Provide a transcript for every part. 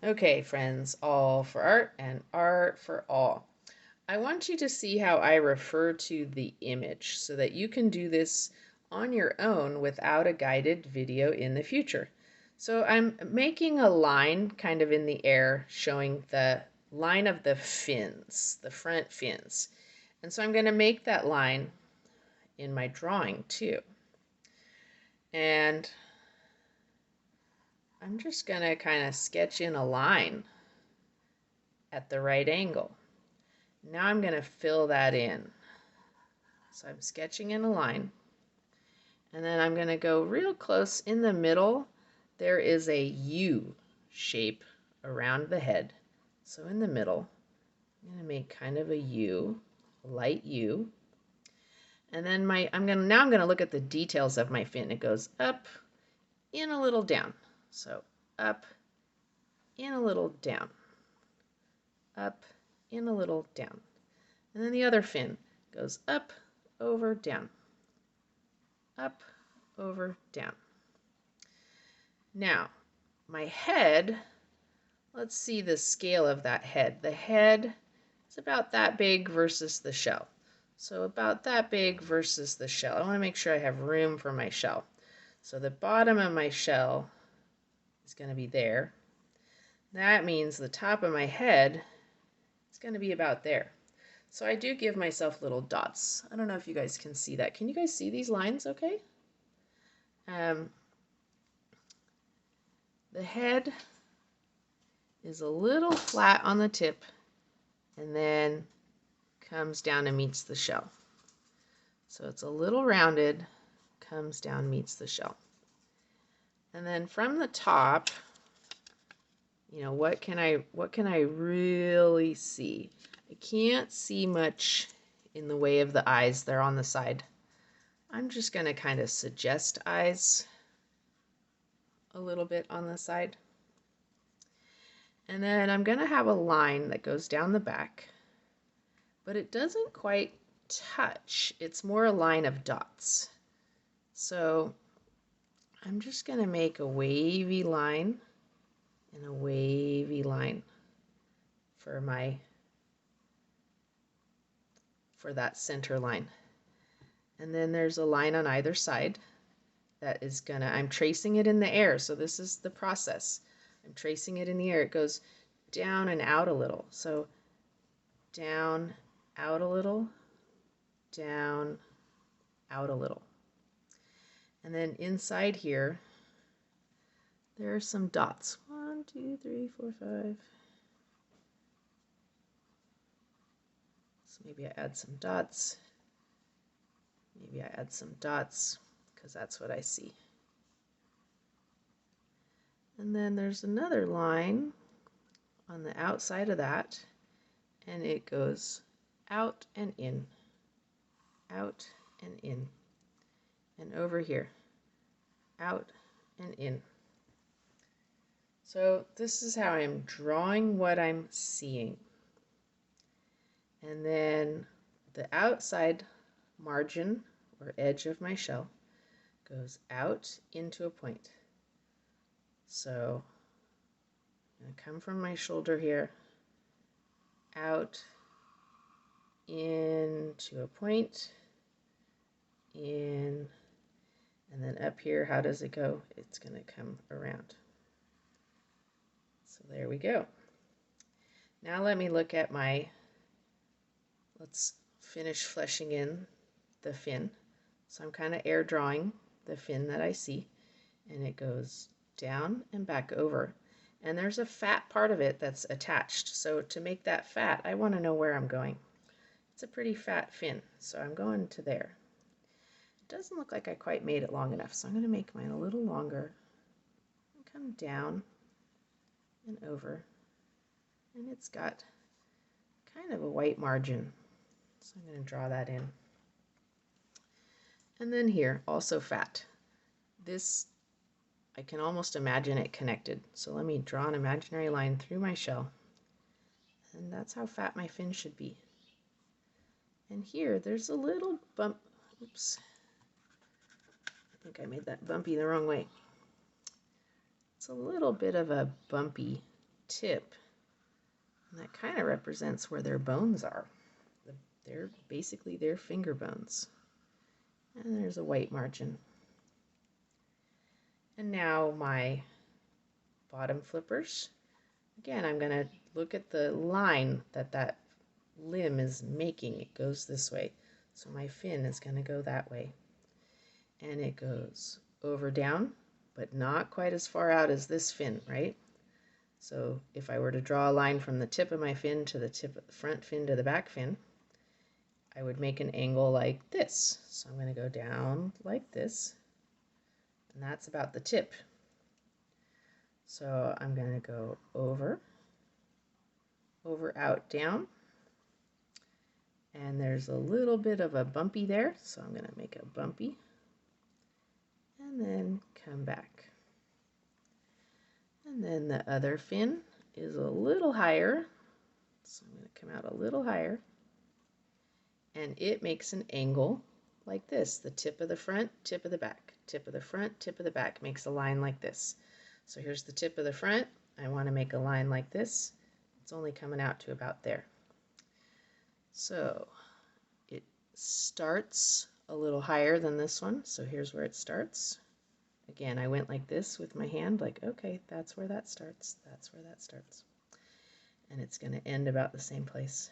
Okay, friends, all for art and art for all. I want you to see how I refer to the image so that you can do this on your own without a guided video in the future. So I'm making a line kind of in the air showing the line of the fins, the front fins. And so I'm going to make that line in my drawing too. And I'm just going to kind of sketch in a line at the right angle. Now I'm going to fill that in. So I'm sketching in a line. And then I'm going to go real close in the middle. There is a U shape around the head. So in the middle, I'm going to make kind of a U, a light U. And then now I'm going to look at the details of my fin. It goes up, in a little down. So up, in a little down. Up, in a little down. And then the other fin goes up, over, down. Up, over, down. Now, my head, let's see the scale of that head. The head is about that big versus the shell. So about that big versus the shell. I want to make sure I have room for my shell. So the bottom of my shell is going to be there. That means the top of my head is going to be about there. So I do give myself little dots. I don't know if you guys can see that. Can you guys see these lines okay? The head is a little flat on the tip and then comes down and meets the shell. So it's a little rounded, comes down, meets the shell. And then from the top, you know, what can I really see? I can't see much in the way of the eyes. They're on the side. I'm just going to kind of suggest eyes a little bit on the side. And then I'm going to have a line that goes down the back, but it doesn't quite touch. It's more a line of dots. So I'm just going to make a wavy line and a wavy line for that center line. And then there's a line on either side that is I'm tracing it in the air. So this is the process. I'm tracing it in the air. It goes down and out a little. So down, out a little, down, out a little. And then inside here, there are some dots. 1, 2, 3, 4, 5. So maybe I add some dots. Maybe I add some dots because that's what I see. And then there's another line on the outside of that, and it goes out and in, out and in, and over here, out and in. So this is how I'm drawing what I'm seeing. And then the outside margin or edge of my shell goes out into a point. So I'm going to come from my shoulder here, out into a point, in, and then up here, how does it go? It's going to come around. So there we go. Now let me look at let's finish fleshing in the fin. So I'm kind of air drawing the fin that I see, and it goes down and back over. And there's a fat part of it that's attached. So to make that fat, I want to know where I'm going. It's a pretty fat fin, so I'm going to there. It doesn't look like I quite made it long enough, so I'm going to make mine a little longer. And come down and over. And it's got kind of a white margin. So I'm going to draw that in. And then here, also fat. This, I can almost imagine it connected. So let me draw an imaginary line through my shell. And that's how fat my fin should be. And here, there's a little bump. Oops. I think I made that bumpy the wrong way. It's a little bit of a bumpy tip. And that kind of represents where their bones are. They're basically their finger bones. And there's a white margin. And now my bottom flippers. Again, I'm going to look at the line that limb is making. It goes this way. So my fin is going to go that way. And it goes over down, but not quite as far out as this fin, right? So if I were to draw a line from the tip of my fin to the tip of the front fin to the back fin, I would make an angle like this. So I'm going to go down like this, and that's about the tip. So I'm going to go over, out, down, and there's a little bit of a bumpy there, so I'm going to make a bumpy, and then come back. And then the other fin is a little higher, so I'm going to come out a little higher, and it makes an angle like this. The tip of the front, tip of the back, tip of the front, tip of the back makes a line like this. So here's the tip of the front. I want to make a line like this. It's only coming out to about there. So it starts a little higher than this one. So here's where it starts. Again, I went like this with my hand, like, okay, that's where that starts. That's where that starts. And it's going to end about the same place.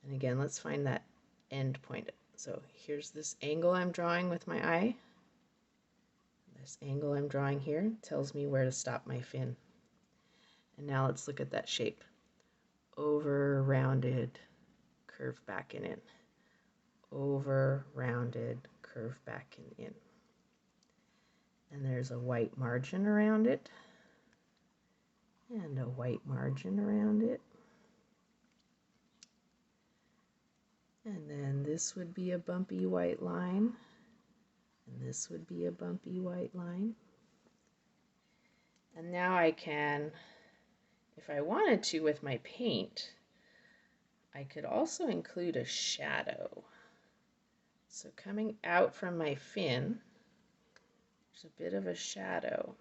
And again, let's find that end point. So here's this angle I'm drawing with my eye. This angle I'm drawing here tells me where to stop my fin. And now let's look at that shape. Over, rounded, curve back and in. Over, rounded, curve back and in. And there's a white margin around it. And a white margin around it. And then this would be a bumpy white line. And this would be a bumpy white line. And now I can, if I wanted to with my paint, I could also include a shadow. So coming out from my fin, there's a bit of a shadow.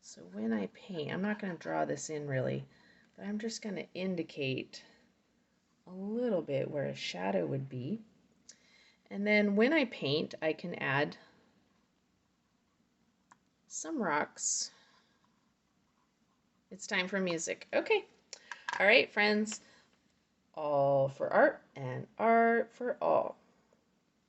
So when I paint, I'm not going to draw this in really, but I'm just going to indicate a little bit where a shadow would be. And then when I paint, I can add some rocks. It's time for music. Okay. All right, friends. All for art and art for all.